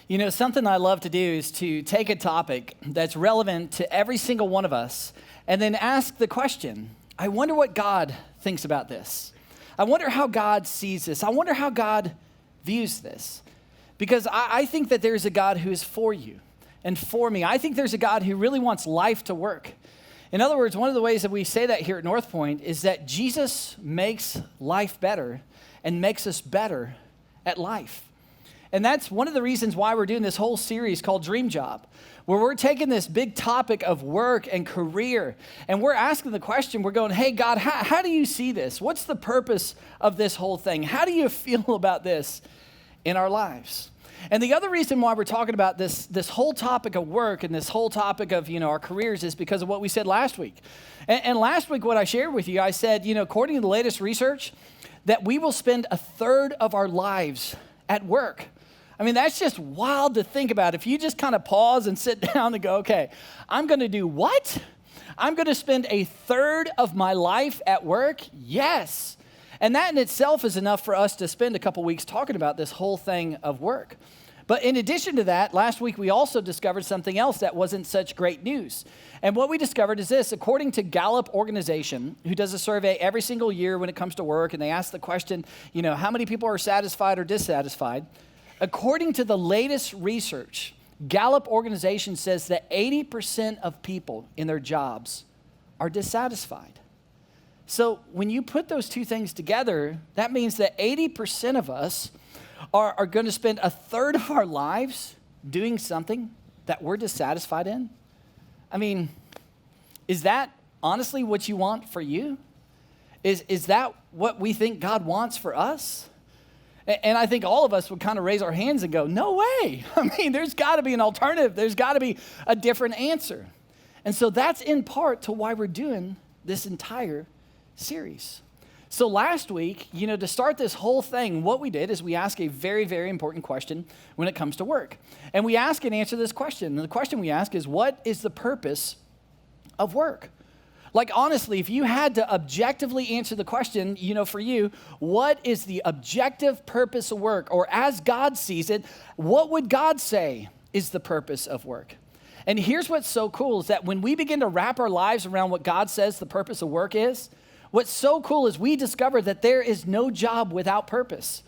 You know, something I love to do is to take a topic that's relevant to every single one of us and then ask the question, I wonder what God thinks about this. I wonder how God sees this. I wonder how God views this. Because I think that there's a God who is for you and for me. I think there's a God who really wants life to work. In other words, one of the ways that we say that here at North Point is that Jesus makes life better and makes us better at life. And that's one of the reasons why we're doing this whole series called Dream Job, where we're taking this big topic of work and career, and we're asking the question, we're going, hey, God, how do you see this? What's the purpose of this whole thing? How do you feel about this in our lives? And the other reason why we're talking about this whole topic of work and this whole topic of, our careers is because of what we said last week. And last week, what I shared with you, I said, according to the latest research, that we will spend a third of our lives at work. I mean, that's just wild to think about. If you just kind of pause and sit down and go, okay, I'm going to do what? I'm going to spend a third of my life at work? Yes. And that in itself is enough for us to spend a couple weeks talking about this whole thing of work. But in addition to that, last week we also discovered something else that wasn't such great news. And what we discovered is this: according to Gallup organization, who does a survey every single year when it comes to work, and they ask the question, how many people are satisfied or dissatisfied? According to the latest research, Gallup organization says that 80% of people in their jobs are dissatisfied. So when you put those two things together, that means that 80% of us are going to spend a third of our lives doing something that we're dissatisfied in. I mean, is that honestly what you want for you? Is that what we think God wants for us? And I think all of us would kind of raise our hands and go, no way. I mean, there's got to be an alternative. There's got to be a different answer. And so that's in part to why we're doing this entire series. So last week, to start this whole thing, what we did is we asked a very, very important question when it comes to work. And we ask and answer this question. And the question we ask is, what is the purpose of work? Like, honestly, if you had to objectively answer the question, for you, what is the objective purpose of work? Or as God sees it, what would God say is the purpose of work? And here's what's so cool is that when we begin to wrap our lives around what God says the purpose of work is, what's so cool is we discover that there is no job without purpose.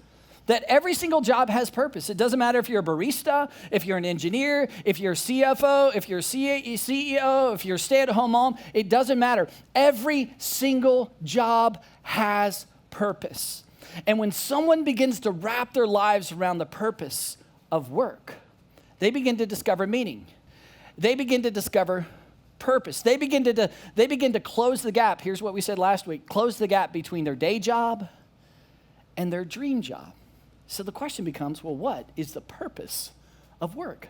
That every single job has purpose. It doesn't matter if you're a barista, if you're an engineer, if you're a CFO, if you're a CEO, if you're a stay-at-home mom, it doesn't matter. Every single job has purpose. And when someone begins to wrap their lives around the purpose of work, they begin to discover meaning. They begin to discover purpose. They begin to close the gap. Here's what we said last week: close the gap between their day job and their dream job. So the question becomes, well, what is the purpose of work?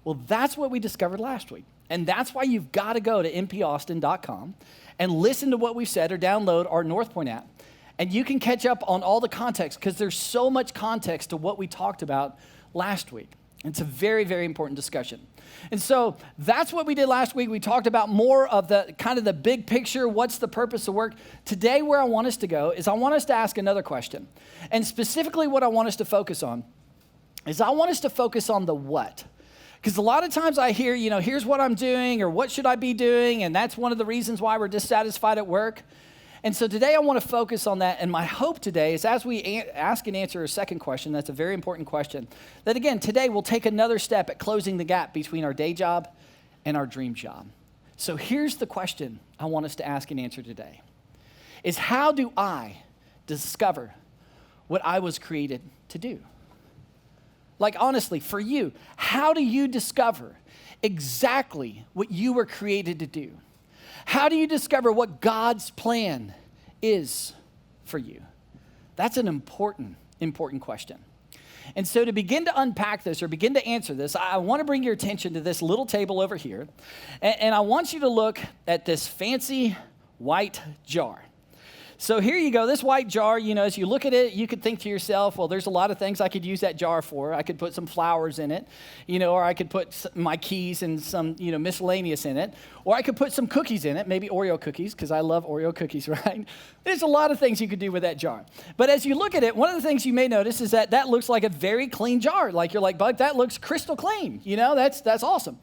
Well, that's what we discovered last week. And that's why you've got to go to mpaustin.com and listen to what we've said or download our North Point app. And you can catch up on all the context because there's so much context to what we talked about last week. It's a very, very important discussion. And so that's what we did last week. We talked about more of the kind of the big picture, what's the purpose of work. Today, where I want us to go is I want us to ask another question. And specifically what I want us to focus on is I want us to focus on the what. Because a lot of times I hear, here's what I'm doing or what should I be doing? And that's one of the reasons why we're dissatisfied at work. And so today I want to focus on that. And my hope today is as we ask and answer a second question, that's a very important question, that again, today we'll take another step at closing the gap between our day job and our dream job. So here's the question I want us to ask and answer today, is how do I discover what I was created to do? Like honestly, for you, how do you discover exactly what you were created to do? How do you discover what God's plan is for you? That's an important question. And so to begin to unpack this or begin to answer this, I want to bring your attention to this little table over here. And I want you to look at this fancy white jar. So here you go, this white jar, as you look at it, you could think to yourself, well, there's a lot of things I could use that jar for. I could put some flowers in it, or I could put my keys and some, miscellaneous in it. Or I could put some cookies in it, maybe Oreo cookies, because I love Oreo cookies, right? There's a lot of things you could do with that jar. But as you look at it, one of the things you may notice is that looks like a very clean jar. Like you're like, Bug, that looks crystal clean. That's awesome.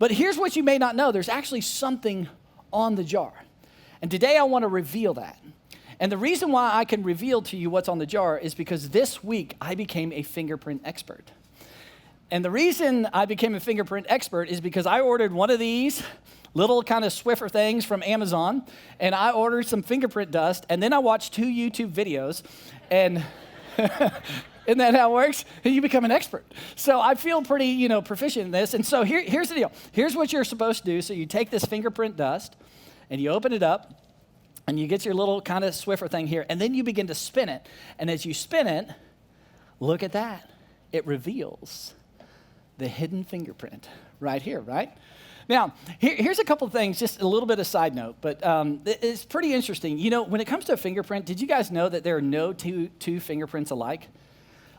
But here's what you may not know. There's actually something on the jar. And today I want to reveal that. And the reason why I can reveal to you what's on the jar is because this week I became a fingerprint expert. And the reason I became a fingerprint expert is because I ordered one of these little kind of Swiffer things from Amazon, and I ordered some fingerprint dust, and then I watched 2 YouTube videos, and isn't that how it works? You become an expert. So I feel pretty, proficient in this. And so here's the deal. Here's what you're supposed to do. So you take this fingerprint dust, and you open it up, and you get your little kind of Swiffer thing here, and then you begin to spin it. And as you spin it, look at that. It reveals the hidden fingerprint right here, right? Now, here's a couple of things, just a little bit of side note, but it's pretty interesting. When it comes to a fingerprint, did you guys know that there are no two fingerprints alike?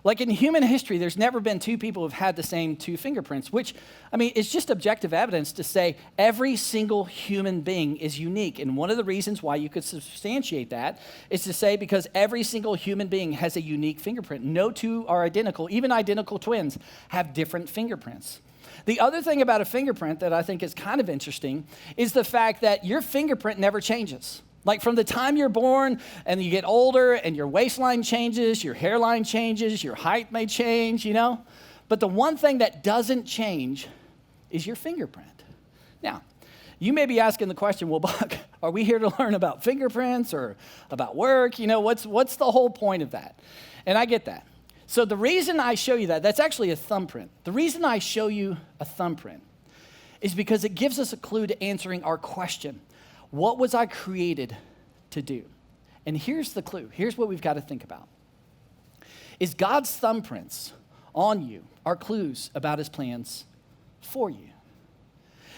Like in human history, there's never been 2 people who've had the same 2 fingerprints, which, it's just objective evidence to say every single human being is unique. And one of the reasons why you could substantiate that is to say because every single human being has a unique fingerprint. No 2 are identical. Even identical twins have different fingerprints. The other thing about a fingerprint that I think is kind of interesting is the fact that your fingerprint never changes. Like from the time you're born and you get older and your waistline changes, your hairline changes, your height may change, But the one thing that doesn't change is your fingerprint. Now, you may be asking the question, well, Buck, are we here to learn about fingerprints or about work? What's the whole point of that? And I get that. So the reason I show you that's actually a thumbprint. The reason I show you a thumbprint is because it gives us a clue to answering our question. What was I created to do? And here's the clue. Here's what we've got to think about. Is God's thumbprints on you are clues about his plans for you.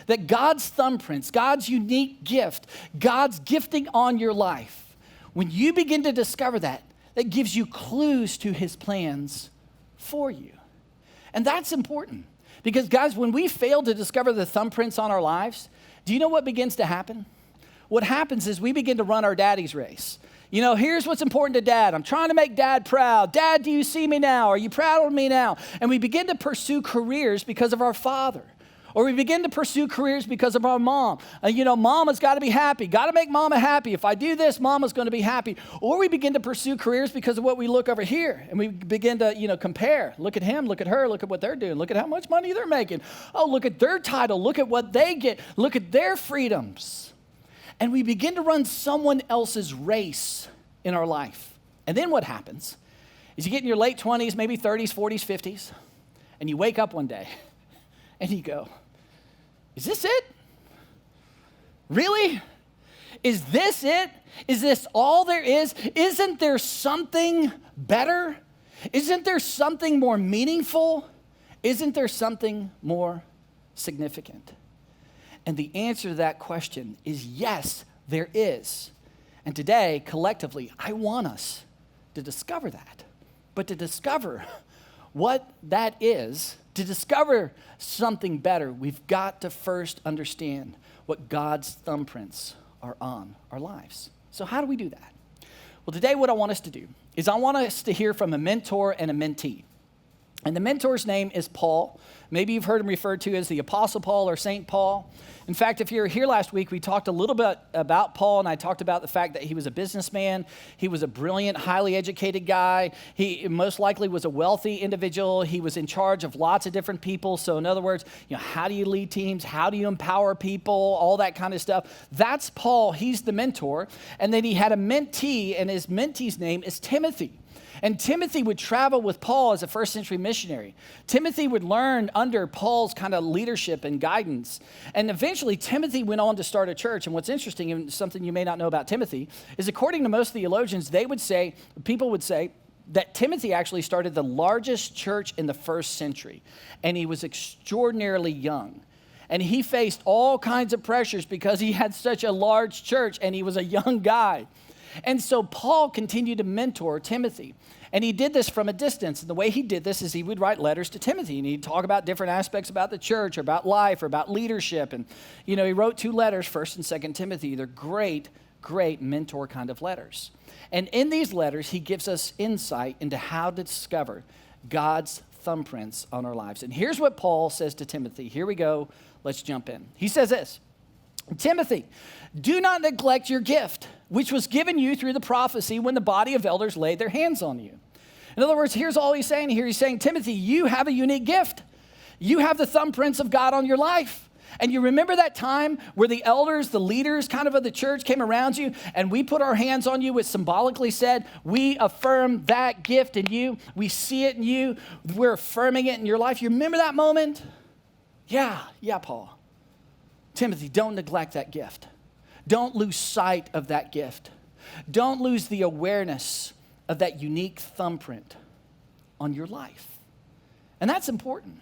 That God's thumbprints, God's unique gift, God's gifting on your life, when you begin to discover that gives you clues to his plans for you. And that's important because, guys, when we fail to discover the thumbprints on our lives, do you know what begins to happen? What happens is we begin to run our daddy's race. Here's what's important to dad. I'm trying to make dad proud. Dad, do you see me now? Are you proud of me now? And we begin to pursue careers because of our father. Or we begin to pursue careers because of our mom. Mama's got to be happy. Got to make mama happy. If I do this, mama's going to be happy. Or we begin to pursue careers because of what we look over here. And we begin to, compare. Look at him. Look at her. Look at what they're doing. Look at how much money they're making. Oh, look at their title. Look at what they get. Look at their freedoms. And we begin to run someone else's race in our life. And then what happens is you get in your late 20s, maybe 30s, 40s, 50s, and you wake up one day and you go, is this it? Really? Is this it? Is this all there is? Isn't there something better? Isn't there something more meaningful? Isn't there something more significant? And the answer to that question is yes, there is. And today, collectively, I want us to discover that. But to discover what that is, to discover something better, we've got to first understand what God's thumbprints are on our lives. So how do we do that? Well, today what I want us to do is I want us to hear from a mentor and a mentee. And the mentor's name is Paul. Maybe you've heard him referred to as the Apostle Paul or Saint Paul. In fact, if you were here last week, we talked a little bit about Paul, and I talked about the fact that he was a businessman. He was a brilliant, highly educated guy. He most likely was a wealthy individual. He was in charge of lots of different people. So in other words, how do you lead teams? How do you empower people? All that kind of stuff. That's Paul. He's the mentor. And then he had a mentee, and his mentee's name is Timothy. And Timothy would travel with Paul as a first century missionary. Timothy would learn under Paul's kind of leadership and guidance. And eventually, Timothy went on to start a church. And what's interesting, and something you may not know about Timothy, is according to most theologians, people would say that Timothy actually started the largest church in the first century. And he was extraordinarily young. And he faced all kinds of pressures because he had such a large church and he was a young guy. And so Paul continued to mentor Timothy. And he did this from a distance. And the way he did this is he would write letters to Timothy. And he'd talk about different aspects about the church, or about life, or about leadership. And, he wrote 2 letters, 1st and 2nd Timothy. They're great, great mentor kind of letters. And in these letters, he gives us insight into how to discover God's thumbprints on our lives. And here's what Paul says to Timothy. Here we go. Let's jump in. He says this: Timothy, do not neglect your gift, which was given you through the prophecy when the body of elders laid their hands on you. In other words, here's all he's saying here. He's saying, Timothy, you have a unique gift. You have the thumbprints of God on your life. And you remember that time where the elders, the leaders kind of the church came around you and we put our hands on you, which symbolically said, we affirm that gift in you. We see it in you. We're affirming it in your life. You remember that moment? Yeah, Paul. Timothy, don't neglect that gift. Don't lose sight of that gift. Don't lose the awareness of that unique thumbprint on your life. And that's important.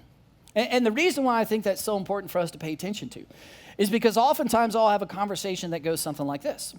And the reason why I think that's so important for us to pay attention to is because oftentimes I'll have a conversation that goes something like this.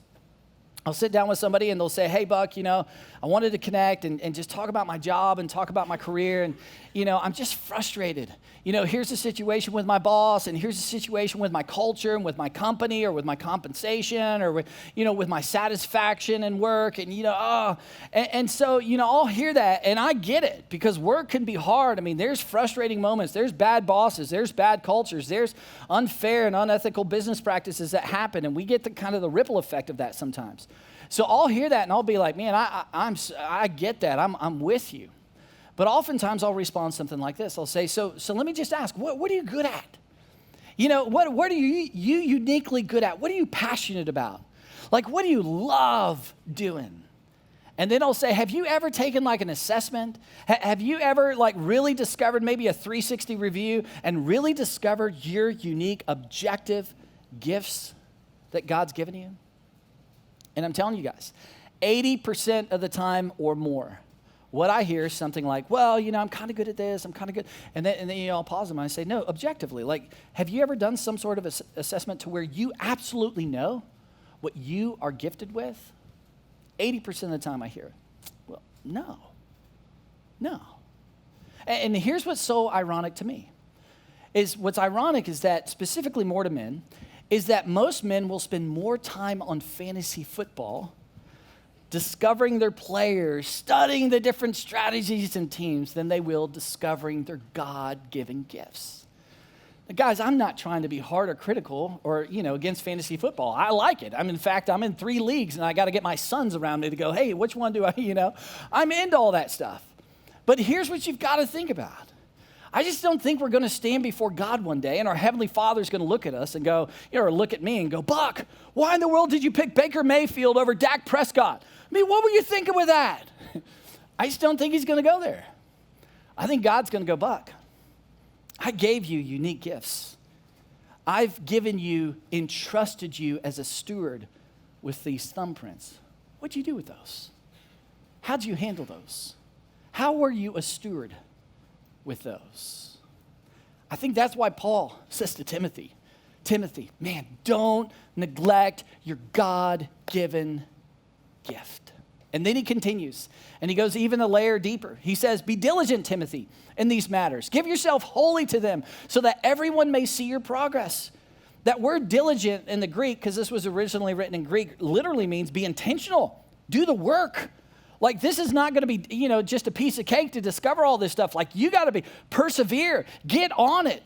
I'll sit down with somebody and they'll say, hey, Buck, I wanted to connect and just talk about my job and talk about my career. And, I'm just frustrated. Here's the situation with my boss, and here's the situation with my culture and with my company, or with my compensation, or with my satisfaction in work. And so, I'll hear that and I get it, because work can be hard. I mean, there's frustrating moments. There's bad bosses. There's bad cultures. There's unfair and unethical business practices that happen. And we get the ripple effect of that sometimes. So I'll hear that and I'll be like, man, I get that. I'm with you. But oftentimes I'll respond something like this. I'll say, so let me just ask, what are you good at? What are you uniquely good at? What are you passionate about? Like, what do you love doing? And then I'll say, have you ever taken an assessment? Have you ever really discovered maybe a 360 review and really discovered your unique objective gifts that God's given you? And I'm telling you guys, 80% of the time or more, what I hear is something like, well, I'm kind of good at this, I'm kind of good. And then I'll pause them and I say, no, objectively, have you ever done some sort of assessment to where you absolutely know what you are gifted with? 80% of the time I hear it. Well, no. And here's what's so ironic to me. What's ironic is that, specifically more to men, is that most men will spend more time on fantasy football, discovering their players, studying the different strategies and teams, than they will discovering their God-given gifts. Now, guys, I'm not trying to be hard or critical or, against fantasy football. I like it. In fact, I'm in 3 leagues and I got to get my sons around me to go, hey, which one do I, I'm into all that stuff. But here's what you've got to think about. I just don't think we're going to stand before God one day and our Heavenly Father's going to look at us and go, or look at me and go, Buck, why in the world did you pick Baker Mayfield over Dak Prescott? What were you thinking with that? I just don't think he's going to go there. I think God's going to go, Buck, I gave you unique gifts. I've entrusted you as a steward with these thumbprints. What'd you do with those? How'd you handle those? How were you a steward with those? I think that's why Paul says to Timothy, man, don't neglect your God-given gift. And then he continues, and he goes even a layer deeper. He says, be diligent, Timothy, in these matters. Give yourself wholly to them so that everyone may see your progress. That word diligent in the Greek, because this was originally written in Greek, literally means be intentional. Do the work. This is not going to be, just a piece of cake to discover all this stuff. You got to persevere, get on it.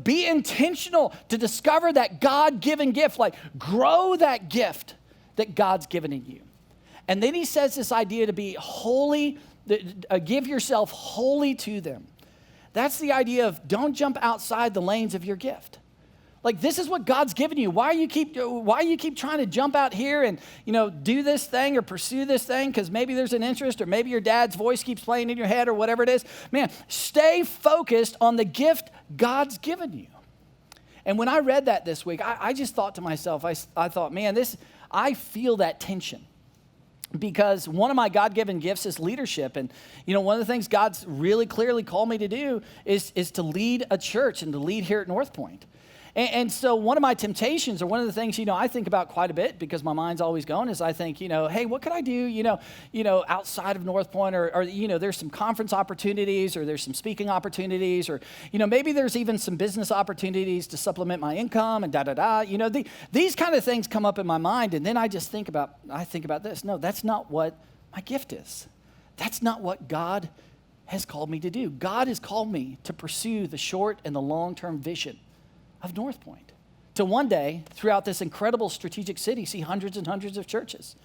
Be intentional to discover that God-given gift. Grow that gift that God's given in you. And then he says this idea to be holy, give yourself wholly to them. That's the idea of don't jump outside the lanes of your gift. Like, this is what God's given you. Why you keep trying to jump out here and, do this thing or pursue this thing because maybe there's an interest or maybe your dad's voice keeps playing in your head or whatever it is. Man, stay focused on the gift God's given you. And when I read that this week, I just thought to myself, I thought, man, I feel that tension. Because one of my God-given gifts is leadership. And, one of the things God's really clearly called me to do is to lead a church and to lead here at North Point. And so one of my temptations, or one of the things, I think about quite a bit because my mind's always going, is I think, hey, what could I do, outside of North Point, or there's some conference opportunities, or there's some speaking opportunities, or, maybe there's even some business opportunities to supplement my income and these kind of things come up in my mind. And then I think about this. No, that's not what my gift is. That's not what God has called me to do. God has called me to pursue the short and the long-term vision of North Point, to one day, throughout this incredible strategic city, see hundreds and hundreds of churches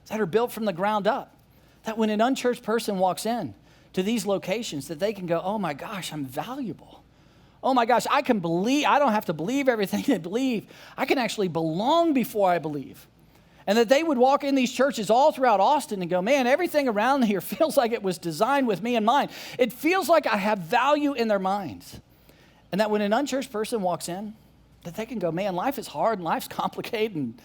that are built from the ground up, that when an unchurched person walks in to these locations, that they can go, oh my gosh, I'm valuable. Oh my gosh, I don't have to believe everything they believe. I can actually belong before I believe. And that they would walk in these churches all throughout Austin and go, man, everything around here feels like it was designed with me in mind. It feels like I have value in their minds. And that when an unchurched person walks in, that they can go, man, life is hard and life's complicated, and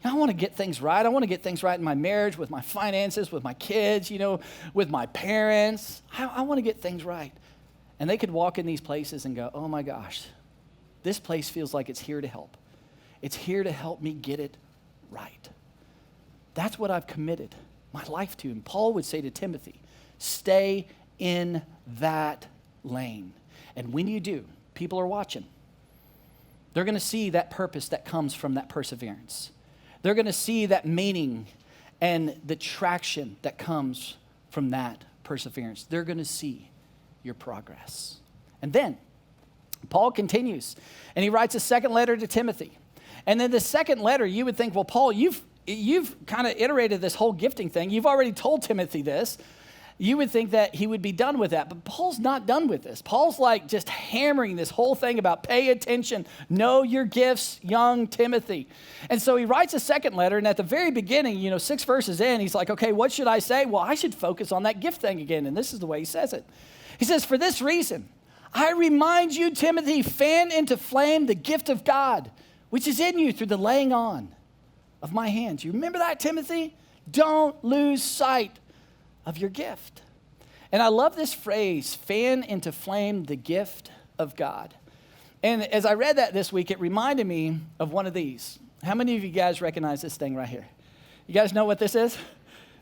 I want to get things right. I want to get things right in my marriage, with my finances, with my kids, with my parents. I want to get things right. And they could walk in these places and go, oh my gosh, this place feels like it's here to help. It's here to help me get it right. That's what I've committed my life to. And Paul would say to Timothy, stay in that lane. And when you do, people are watching. They're going to see that purpose that comes from that perseverance. They're going to see that meaning and the traction that comes from that perseverance. They're going to see your progress. And then Paul continues, and he writes a second letter to Timothy. And then the second letter, you would think, well, Paul, you've kind of iterated this whole gifting thing. You've already told Timothy this. You would think that he would be done with that, but Paul's not done with this. Paul's like just hammering this whole thing about pay attention, know your gifts, young Timothy. And so he writes a second letter, and at the very beginning, 6 verses in, he's like, okay, what should I say? Well, I should focus on that gift thing again, and this is the way he says it. He says, for this reason, I remind you, Timothy, fan into flame the gift of God, which is in you through the laying on of my hands. You remember that, Timothy? Don't lose sight of your gift. And I love this phrase, fan into flame the gift of God. And as I read that this week, it reminded me of one of these. How many of you guys recognize this thing right here? You guys know what this is?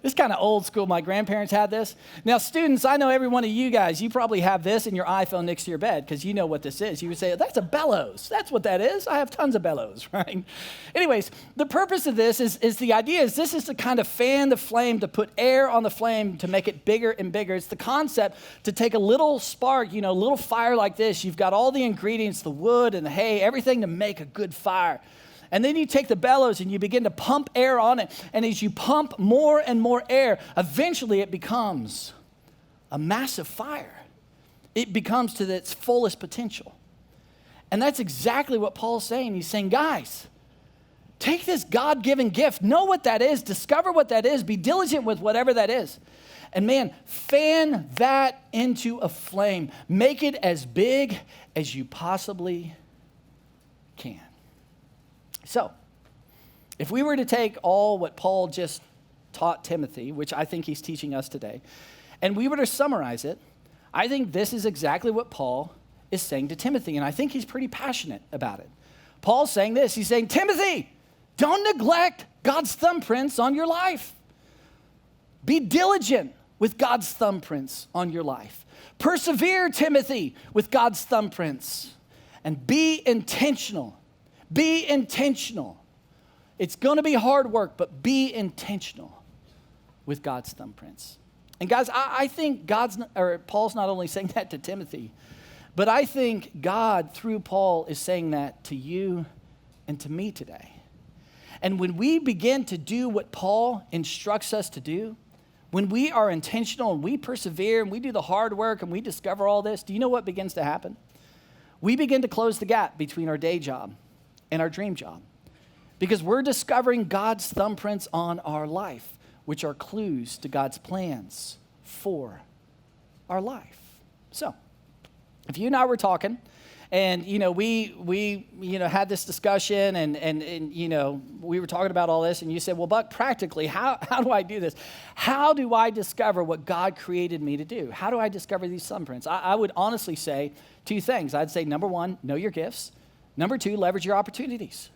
This is kind of old school. My grandparents had this. Now, students, I know every one of you guys, you probably have this in your iPhone next to your bed because you know what this is. You would say, that's a bellows. That's what that is. I have tons of bellows, right? Anyways, the purpose of this is the idea is this is to kind of fan the flame, to put air on the flame, to make it bigger and bigger. It's the concept to take a little spark, a little fire like this. You've got all the ingredients, the wood and the hay, everything to make a good fire. And then you take the bellows and you begin to pump air on it. And as you pump more and more air, eventually it becomes a massive fire. It becomes to its fullest potential. And that's exactly what Paul's saying. He's saying, guys, take this God-given gift. Know what that is. Discover what that is. Be diligent with whatever that is. And man, fan that into a flame. Make it as big as you possibly can. So, if we were to take all what Paul just taught Timothy, which I think he's teaching us today, and we were to summarize it, I think this is exactly what Paul is saying to Timothy, and I think he's pretty passionate about it. Paul's saying this. He's saying, Timothy, don't neglect God's thumbprints on your life. Be diligent with God's thumbprints on your life. Persevere, Timothy, with God's thumbprints, and be intentional. Be intentional. It's going to be hard work, but be intentional with God's thumbprints. And guys, I think Paul's not only saying that to Timothy, but I think God, through Paul, is saying that to you and to me today. And when we begin to do what Paul instructs us to do, when we are intentional and we persevere and we do the hard work and we discover all this, do you know what begins to happen? We begin to close the gap between our day job and our dream job. Because we're discovering God's thumbprints on our life, which are clues to God's plans for our life. So, if you and I were talking, and we had this discussion, and we were talking about all this, and you said, well, Buck, practically, how do I do this? How do I discover what God created me to do? How do I discover these thumbprints? I would honestly say two things. I'd say, number one, know your gifts. Number two, leverage your opportunities.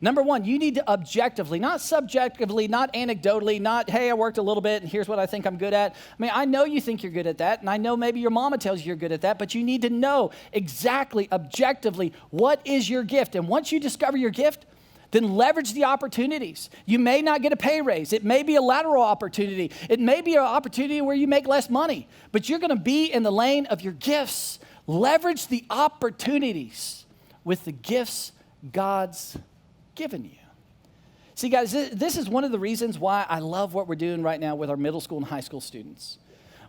Number one, you need to objectively, not subjectively, not anecdotally, not, hey, I worked a little bit and here's what I think I'm good at. I mean, I know you think you're good at that, and I know maybe your mama tells you you're good at that, but you need to know exactly, objectively, what is your gift. And once you discover your gift, then leverage the opportunities. You may not get a pay raise. It may be a lateral opportunity. It may be an opportunity where you make less money, but you're going to be in the lane of your gifts. Leverage the opportunities with the gifts God's given you. See, guys, this is one of the reasons why I love what we're doing right now with our middle school and high school students.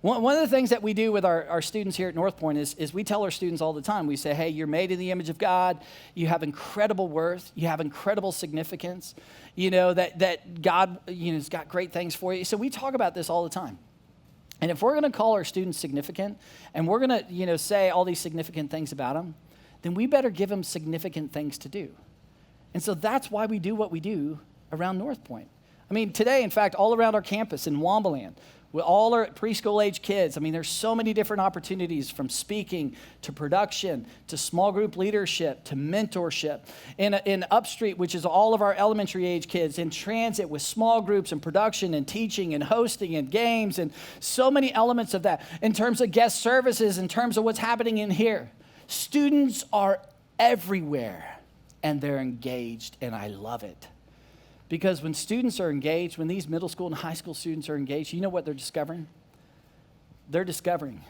One of the things that we do with our students here at North Point is we tell our students all the time, we say, hey, you're made in the image of God. You have incredible worth. You have incredible significance. That God, has got great things for you. So we talk about this all the time. And if we're going to call our students significant, and we're going to, say all these significant things about them, then we better give them significant things to do. And so that's why we do what we do around North Point. I mean, today, in fact, all around our campus in Wombaland, with all our preschool age kids, I mean, there's so many different opportunities, from speaking to production to small group leadership to mentorship. In Upstreet, which is all of our elementary age kids, in transit with small groups and production and teaching and hosting and games, and so many elements of that. In terms of guest services, in terms of what's happening in here, students are everywhere. And they're engaged, and I love it. Because when students are engaged, when these middle school and high school students are engaged, you know what they're discovering? They're discovering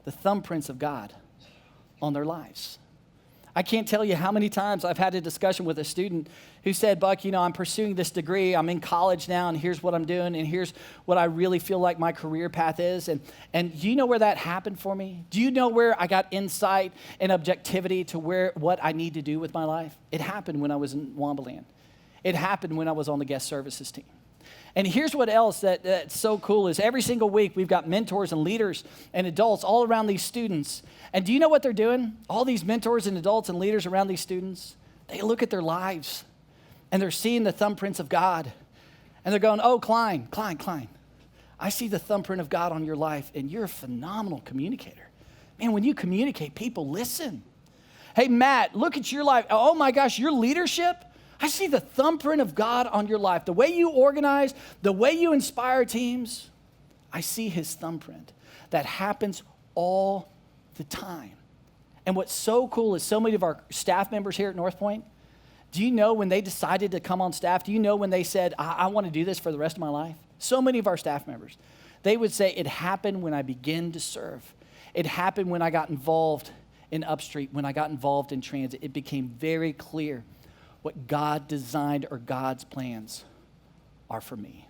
the thumbprints of God on their lives. I can't tell you how many times I've had a discussion with a student who said, Buck, I'm pursuing this degree. I'm in college now, and here's what I'm doing, and here's what I really feel like my career path is. And do you know where that happened for me? Do you know where I got insight and objectivity to what I need to do with my life? It happened when I was in Wombaland. It happened when I was on the guest services team. And here's what else that's so cool is every single week we've got mentors and leaders and adults all around these students. And do you know what they're doing? All these mentors and adults and leaders around these students, they look at their lives and they're seeing the thumbprints of God. And they're going, oh, Klein, I see the thumbprint of God on your life, and you're a phenomenal communicator. Man, when you communicate, people listen. Hey, Matt, look at your life. Oh my gosh, your leadership, I see the thumbprint of God on your life. The way you organize, the way you inspire teams, I see his thumbprint. That happens all the time. And what's so cool is so many of our staff members here at North Point, do you know when they decided to come on staff, do you know when they said, I want to do this for the rest of my life? So many of our staff members, they would say, it happened when I began to serve. It happened when I got involved in Upstreet, when I got involved in transit. It became very clear what God designed or God's plans are for me.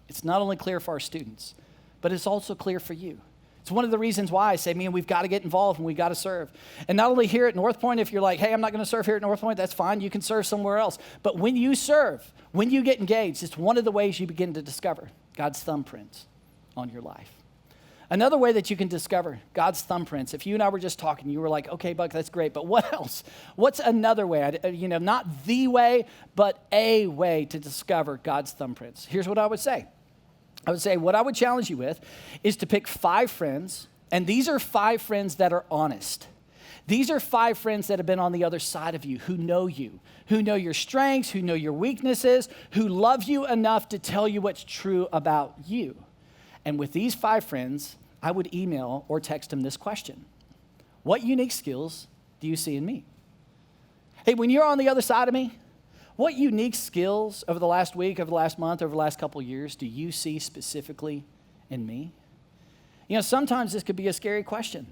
It's not only clear for our students, but it's also clear for you. It's one of the reasons why I say, man, we've got to get involved and we've got to serve. And not only here at North Point, if you're like, hey, I'm not going to serve here at North Point, that's fine. You can serve somewhere else. But when you serve, when you get engaged, it's one of the ways you begin to discover God's thumbprints on your life. Another way that you can discover God's thumbprints, if you and I were just talking, you were like, okay, Buck, that's great, but what else? What's another way? Not the way, but a way to discover God's thumbprints. Here's what I would say. What I would challenge you with is to pick 5 friends, and these are 5 friends that are honest. These are 5 friends that have been on the other side of you, who know your strengths, who know your weaknesses, who love you enough to tell you what's true about you. And with these 5 friends, I would email or text them this question. What unique skills do you see in me? Hey, when you're on the other side of me, what unique skills over the last week, over the last month, over the last couple of years do you see specifically in me? Sometimes this could be a scary question,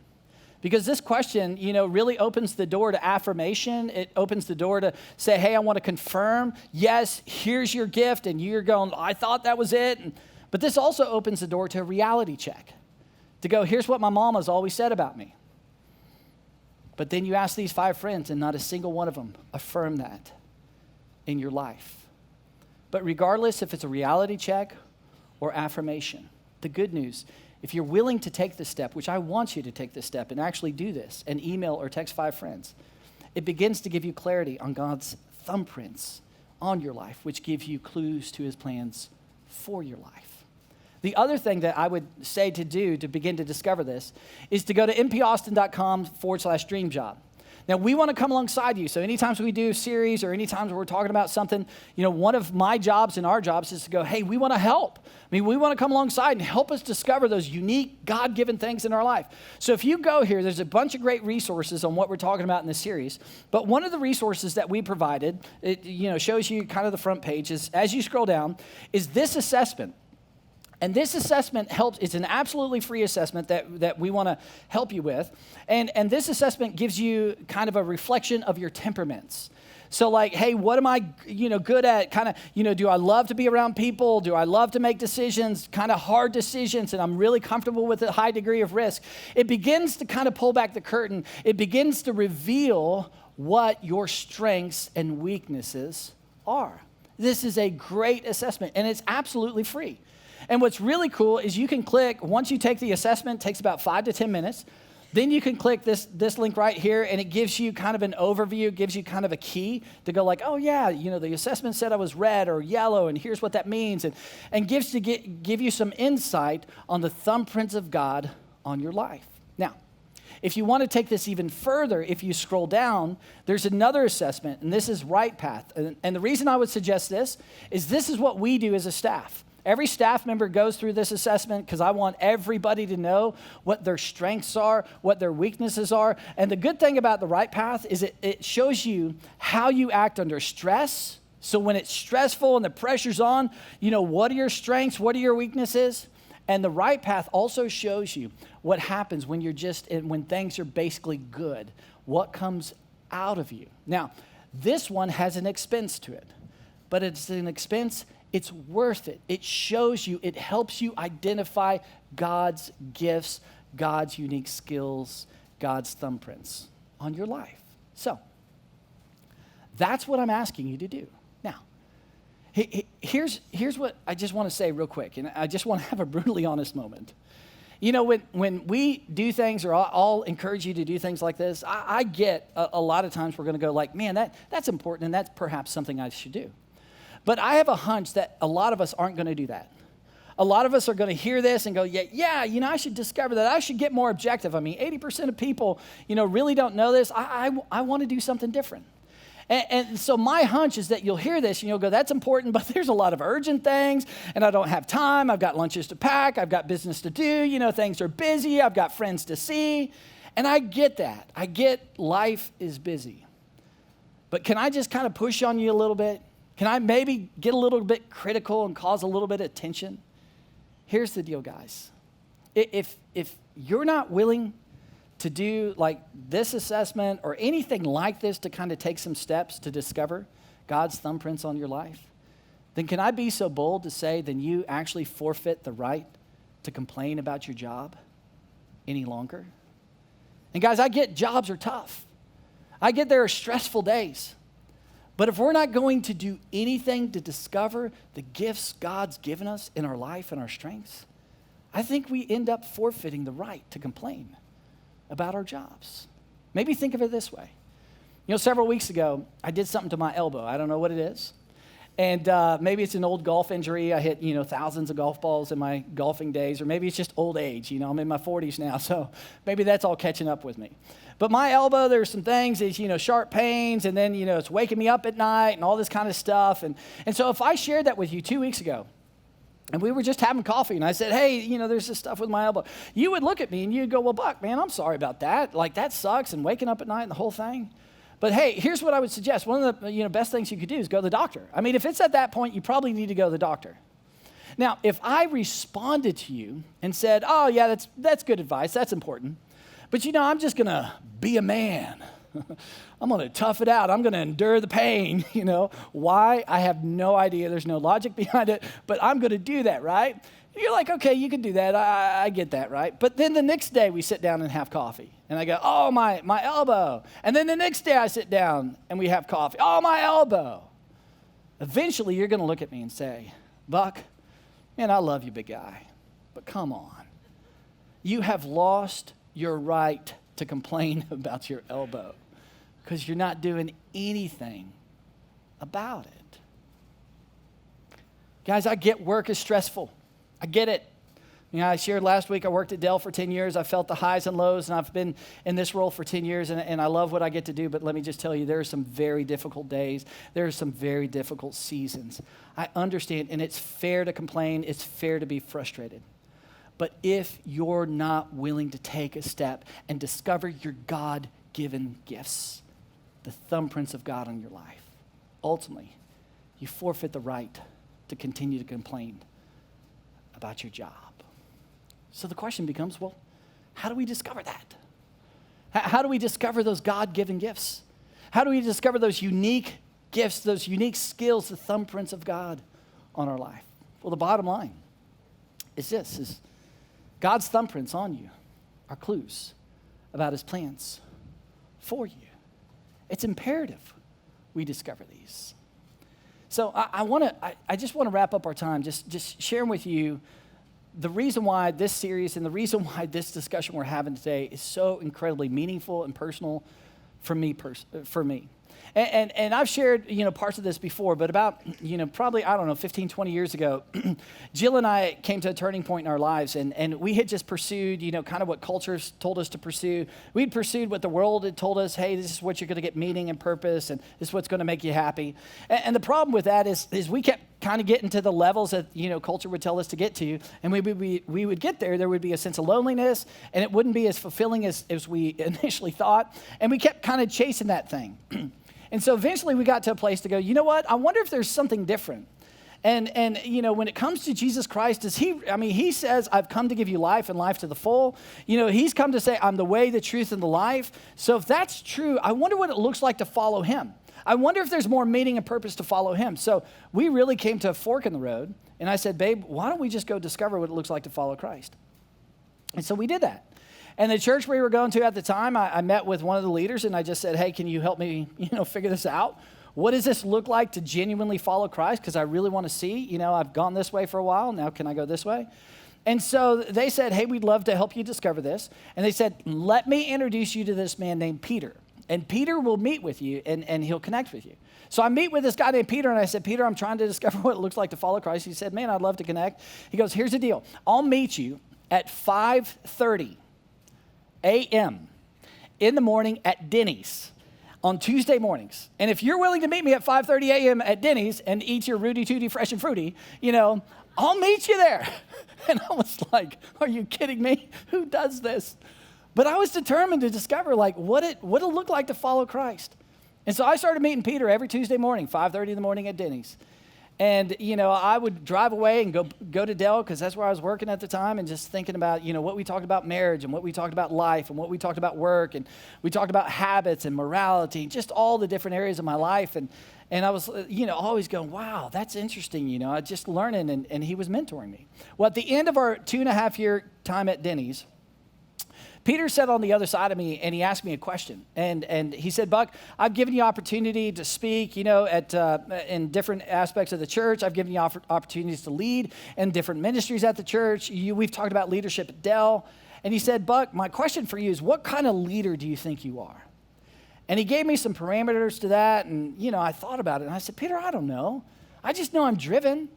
because this question, really opens the door to affirmation. It opens the door to say, hey, I want to confirm, yes, here's your gift, and you're going, I thought that was it. But this also opens the door to a reality check, to go, here's what my mama's always said about me. But then you ask these 5 friends, and not a single one of them affirm that in your life. But regardless if it's a reality check or affirmation, the good news, if you're willing to take this step, which I want you to take this step and actually do this, and email or text 5 friends, it begins to give you clarity on God's thumbprints on your life, which gives you clues to his plans for your life. The other thing that I would say to do to begin to discover this is to go to mpaustin.com/dreamjob. Now, we want to come alongside you. So anytime we do a series or anytime we're talking about something, one of my jobs and our jobs is to go, hey, we want to help. We want to come alongside and help us discover those unique God-given things in our life. So if you go here, there's a bunch of great resources on what we're talking about in this series. But one of the resources that we provided, it shows you kind of the front page, is as you scroll down, is this assessment. And this assessment helps, it's an absolutely free assessment that we want to help you with. And this assessment gives you kind of a reflection of your temperaments. So like, hey, what am I, good at? Kind of, do I love to be around people? Do I love to make decisions, kind of hard decisions, and I'm really comfortable with a high degree of risk? It begins to kind of pull back the curtain. It begins to reveal what your strengths and weaknesses are. This is a great assessment, and it's absolutely free. And what's really cool is you can click, once you take the assessment, it takes about 5 to 10 minutes. Then you can click this link right here, and it gives you kind of an overview, gives you kind of a key to go like, oh yeah, the assessment said I was red or yellow, and here's what that means, and give you some insight on the thumbprints of God on your life. Now, if you want to take this even further, if you scroll down, there's another assessment, and this is Right Path. And the reason I would suggest this is what we do as a staff. Every staff member goes through this assessment because I want everybody to know what their strengths are, what their weaknesses are. And the good thing about the Right Path is it shows you how you act under stress. So when it's stressful and the pressure's on, what are your strengths? What are your weaknesses? And the Right Path also shows you what happens when when things are basically good, what comes out of you. Now, this one has an expense to it, but it's an expense. It's worth it. It shows you, it helps you identify God's gifts, God's unique skills, God's thumbprints on your life. So, that's what I'm asking you to do. Now, here's what I just want to say real quick, and I just want to have a brutally honest moment. When we do things, or I'll encourage you to do things like this, I get a lot of times we're going to go like, man, that's important, and that's perhaps something I should do. But I have a hunch that a lot of us aren't going to do that. A lot of us are going to hear this and go, yeah, I should discover that. I should get more objective. 80% of people, really don't know this. I want to do something different. And so my hunch is that you'll hear this and you'll go, that's important, but there's a lot of urgent things, and I don't have time. I've got lunches to pack. I've got business to do. Things are busy. I've got friends to see. And I get that. I get life is busy. But can I just kind of push on you a little bit? Can I maybe get a little bit critical and cause a little bit of tension? Here's the deal, guys. If you're not willing to do like this assessment or anything like this to kind of take some steps to discover God's thumbprints on your life, then can I be so bold to say then you actually forfeit the right to complain about your job any longer? And guys, I get jobs are tough. I get there are stressful days. But if we're not going to do anything to discover the gifts God's given us in our life and our strengths, I think we end up forfeiting the right to complain about our jobs. Maybe think of it this way. Several weeks ago, I did something to my elbow. I don't know what it is. And maybe it's an old golf injury. I hit, thousands of golf balls in my golfing days, or maybe it's just old age. I'm in my 40s now, so maybe that's all catching up with me. But my elbow, there's some things, it's, sharp pains, and then, it's waking me up at night and all this kind of stuff. And so if I shared that with you 2 weeks ago, and we were just having coffee, and I said, hey, there's this stuff with my elbow, you would look at me and you'd go, well, Buck, man, I'm sorry about that. Like, that sucks, and waking up at night and the whole thing. But hey, here's what I would suggest. One of the best things you could do is go to the doctor. If it's at that point, you probably need to go to the doctor. Now, if I responded to you and said, oh, yeah, that's good advice, that's important, but I'm just going to be a man. I'm going to tough it out. I'm going to endure the pain, Why? I have no idea. There's no logic behind it, but I'm going to do that, right? You're like, okay, you can do that. I get that, right? But then the next day we sit down and have coffee. And I go, oh, my elbow. And then the next day I sit down and we have coffee. Oh, my elbow. Eventually you're going to look at me and say, Buck, man, I love you, big guy. But come on. You have lost your right to complain about your elbow because you're not doing anything about it. Guys, I get work is stressful. I get it. I shared last week I worked at Dell for 10 years. I felt the highs and lows, and I've been in this role for 10 years, and I love what I get to do, but let me just tell you, there are some very difficult days. There are some very difficult seasons. I understand, and it's fair to complain. It's fair to be frustrated. But if you're not willing to take a step and discover your God-given gifts, the thumbprints of God on your life, ultimately, you forfeit the right to continue to complain about your job. So the question becomes, well, how do we discover that? How do we discover those God-given gifts? How do we discover those unique gifts, those unique skills, the thumbprints of God on our life? Well, the bottom line is this, is God's thumbprints on you are clues about his plans for you. It's imperative we discover these. So I just want to wrap up our time just sharing with you the reason why this series and the reason why this discussion we're having today is so incredibly meaningful and personal for me. And I've shared, parts of this before, but about, probably, 15, 20 years ago, Jill and I came to a turning point in our lives, and we had just pursued, kind of what cultures told us to pursue. We'd pursued what the world had told us, hey, this is what you're going to get meaning and purpose, and this is what's going to make you happy. And the problem with that is we kept kind of getting to the levels that, culture would tell us to get to, and we would get there would be a sense of loneliness, and it wouldn't be as fulfilling as we initially thought, and we kept kind of chasing that thing. And so eventually we got to a place to go, you know what? I wonder if there's something different. And when it comes to Jesus Christ, he says, I've come to give you life and life to the full. He's come to say, I'm the way, the truth, and the life. So if that's true, I wonder what it looks like to follow him. I wonder if there's more meaning and purpose to follow him. So we really came to a fork in the road. And I said, babe, why don't we just go discover what it looks like to follow Christ? And so we did that. And the church we were going to at the time, I met with one of the leaders, and I just said, hey, can you help me, figure this out? What does this look like to genuinely follow Christ? Because I really want to see, I've gone this way for a while. Now can I go this way? And so they said, hey, we'd love to help you discover this. And they said, let me introduce you to this man named Peter. And Peter will meet with you, and he'll connect with you. So I meet with this guy named Peter, and I said, Peter, I'm trying to discover what it looks like to follow Christ. He said, man, I'd love to connect. He goes, here's the deal. I'll meet you at 5:30 a.m. in the morning at Denny's on Tuesday mornings. And if you're willing to meet me at 5:30 a.m. at Denny's and eat your Rudy Tooty fresh and fruity, I'll meet you there. And I was like, are you kidding me? Who does this? But I was determined to discover what it'll look like to follow Christ. And so I started meeting Peter every Tuesday morning, 5:30 in the morning at Denny's. And, I would drive away and go to Dell because that's where I was working at the time and just thinking about, what we talked about marriage and what we talked about life and what we talked about work and we talked about habits and morality, just all the different areas of my life. And I was, always going, wow, that's interesting, I just learning and he was mentoring me. Well, at the end of our 2.5-year time at Denny's, Peter sat on the other side of me, and he asked me a question. And he said, Buck, I've given you opportunity to speak, in different aspects of the church. I've given you opportunities to lead in different ministries at the church. We've talked about leadership at Dell. And he said, Buck, my question for you is, what kind of leader do you think you are? And he gave me some parameters to that. And, I thought about it. And I said, Peter, I don't know. I just know I'm driven.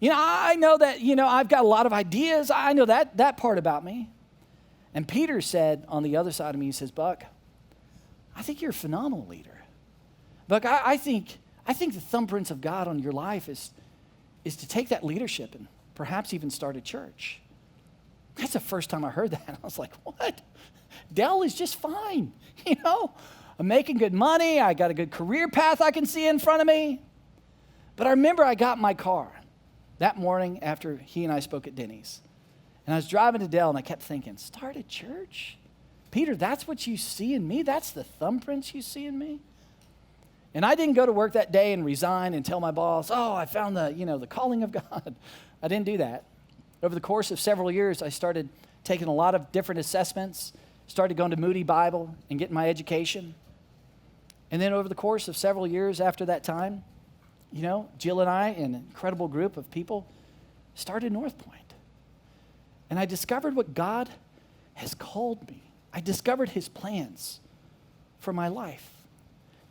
I know that, I've got a lot of ideas. I know that part about me. And Peter said on the other side of me, he says, Buck, I think you're a phenomenal leader. Buck, I think the thumbprints of God on your life is to take that leadership and perhaps even start a church. That's the first time I heard that. I was like, what? Dell is just fine. I'm making good money. I got a good career path I can see in front of me. But I remember I got in my car that morning after he and I spoke at Denny's. And I was driving to Dell, and I kept thinking, start a church? Peter, that's what you see in me? That's the thumbprints you see in me? And I didn't go to work that day and resign and tell my boss, I found the calling of God. I didn't do that. Over the course of several years, I started taking a lot of different assessments, started going to Moody Bible and getting my education. And then over the course of several years after that time, Jill and I, an incredible group of people, started North Point. And I discovered what God has called me. I discovered his plans for my life.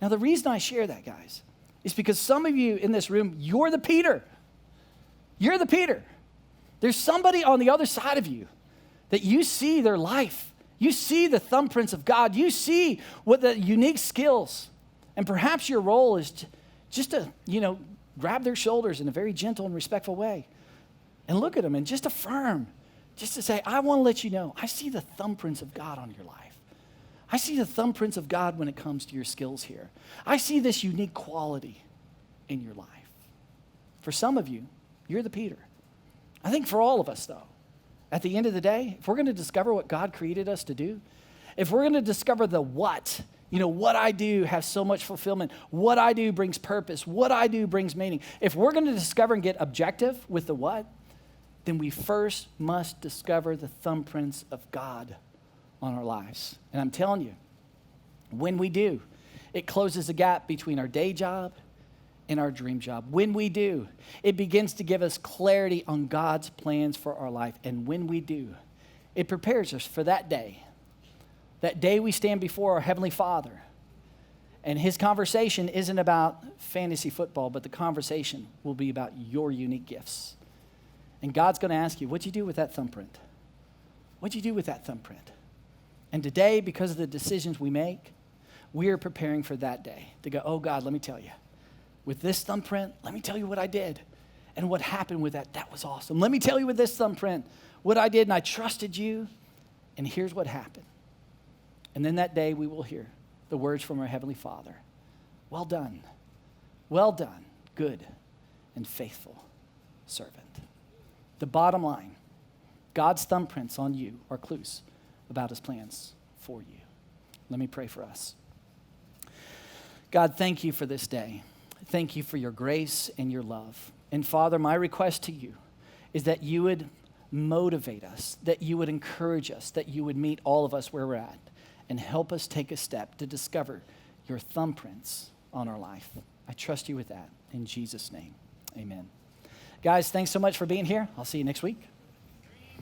Now, the reason I share that, guys, is because some of you in this room, you're the Peter. You're the Peter. There's somebody on the other side of you that you see their life. You see the thumbprints of God. You see what the unique skills. And perhaps your role is just to, grab their shoulders in a very gentle and respectful way and look at them and just affirm, just to say, I want to let you know, I see the thumbprints of God on your life. I see the thumbprints of God when it comes to your skills here. I see this unique quality in your life. For some of you, you're the Peter. I think for all of us, though, at the end of the day, if we're going to discover what God created us to do, if we're going to discover the what I do has so much fulfillment, what I do brings purpose, what I do brings meaning. If we're going to discover and get objective with the what, then we first must discover the thumbprints of God on our lives. And I'm telling you, when we do, it closes the gap between our day job and our dream job. When we do, it begins to give us clarity on God's plans for our life. And when we do, it prepares us for that day. That day we stand before our Heavenly Father. And his conversation isn't about fantasy football, but the conversation will be about your unique gifts. And God's going to ask you, what'd you do with that thumbprint? What'd you do with that thumbprint? And today, because of the decisions we make, we are preparing for that day to go, oh God, let me tell you, with this thumbprint, let me tell you what I did and what happened with that. That was awesome. Let me tell you with this thumbprint what I did, and I trusted you, and here's what happened. And then that day we will hear the words from our Heavenly Father. Well done, good and faithful servant. The bottom line, God's thumbprints on you are clues about his plans for you. Let me pray for us. God, thank you for this day. Thank you for your grace and your love. And Father, my request to you is that you would motivate us, that you would encourage us, that you would meet all of us where we're at and help us take a step to discover your thumbprints on our life. I trust you with that. In Jesus' name, amen. Guys, thanks so much for being here. I'll see you next week.